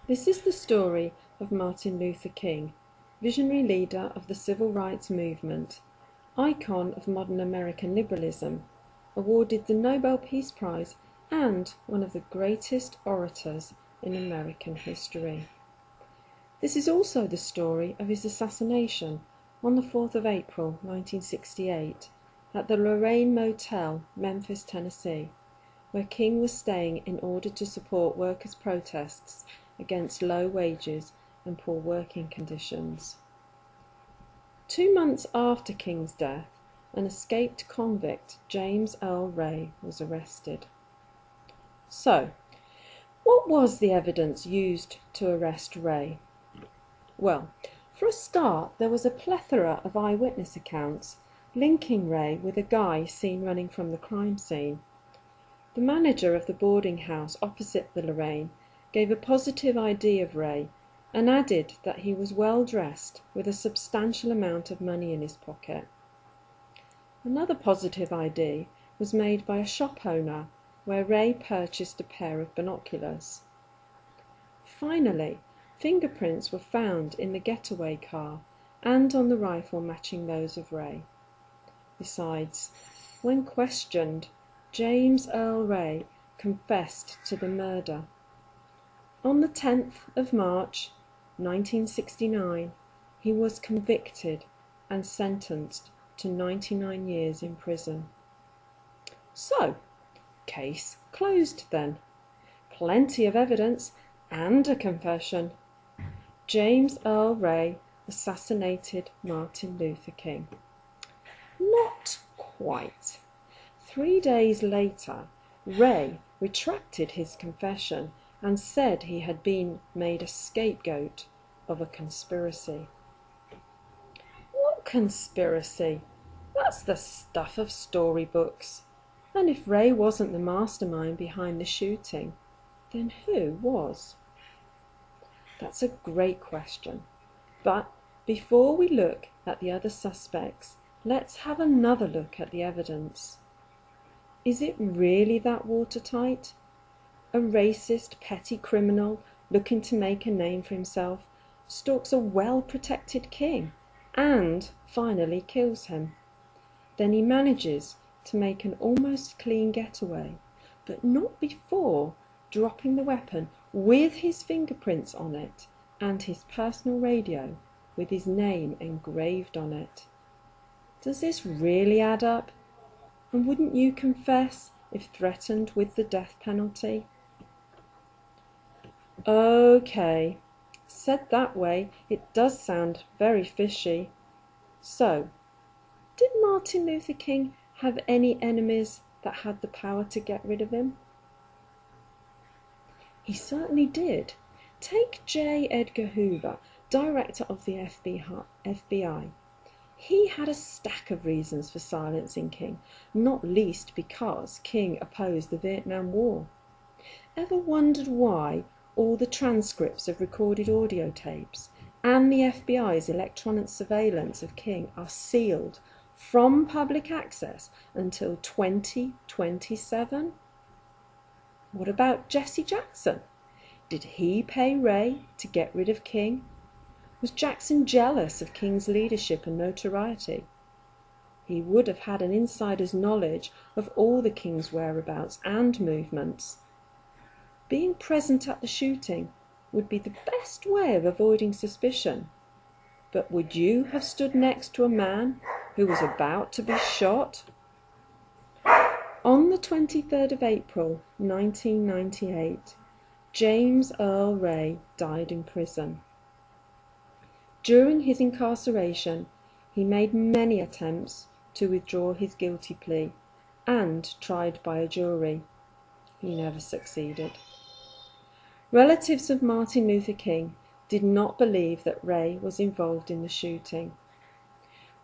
This is the story of Martin Luther King, visionary leader of the civil rights movement, icon of modern American liberalism, awarded the Nobel Peace Prize, and one of the greatest orators in American history. This is also the story of his assassination on the 4th of April 1968 at the Lorraine Motel, Memphis, Tennessee, where King was staying in order to support workers' protests against low wages and poor working conditions. 2 months after King's death, an escaped convict, James Earl Ray, was arrested. So, what was the evidence used to arrest Ray? Well, for a start, there was a plethora of eyewitness accounts linking Ray with a guy seen running from the crime scene. The manager of the boarding house opposite the Lorraine gave a positive ID of Ray and added that he was well dressed with a substantial amount of money in his pocket. Another positive ID was made by a shop owner where Ray purchased a pair of binoculars. Finally, fingerprints were found in the getaway car and on the rifle matching those of Ray. Besides, when questioned, James Earl Ray confessed to the murder. On the 10th of March 1969, he was convicted and sentenced to 99 years in prison. So, case closed then. Plenty of evidence and a confession. James Earl Ray assassinated Martin Luther King. Not quite. 3 days later, Ray retracted his confession and said he had been made a scapegoat of a conspiracy. What conspiracy? That's the stuff of storybooks. And if Ray wasn't the mastermind behind the shooting, then who was? That's a great question. But before we look at the other suspects, let's have another look at the evidence. Is it really that watertight? A racist, petty criminal looking to make a name for himself stalks a well-protected king and finally kills him. Then he manages to make an almost clean getaway, but not before dropping the weapon with his fingerprints on it and his personal radio with his name engraved on it. Does this really add up? And wouldn't you confess if threatened with the death penalty? Okay, said that way, it does sound very fishy. So, did Martin Luther King have any enemies that had the power to get rid of him? He certainly did. Take J. Edgar Hoover, director of the FBI. He had a stack of reasons for silencing King, not least because King opposed the Vietnam War. Ever wondered why all the transcripts of recorded audio tapes and the FBI's electronic surveillance of King are sealed from public access until 2027? What about Jesse Jackson? Did he pay Ray to get rid of King? Was Jackson jealous of King's leadership and notoriety? He would have had an insider's knowledge of all the King's whereabouts and movements. Being present at the shooting would be the best way of avoiding suspicion. But would you have stood next to a man who was about to be shot? On the 23rd of April 1998, James Earl Ray died in prison. During his incarceration, he made many attempts to withdraw his guilty plea and tried by a jury. He never succeeded. Relatives of Martin Luther King did not believe that Ray was involved in the shooting.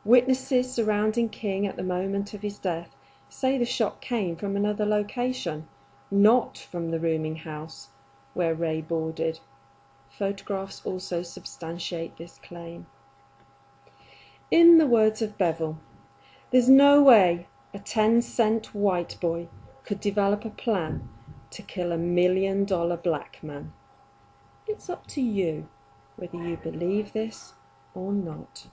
Witnesses surrounding King at the moment of his death say the shot came from another location, not from the rooming house where Ray boarded. Photographs also substantiate this claim. In the words of Bevel, "There's no way a 10-cent white boy could develop a plan to kill $1 million black man." It's up to you whether you believe this or not.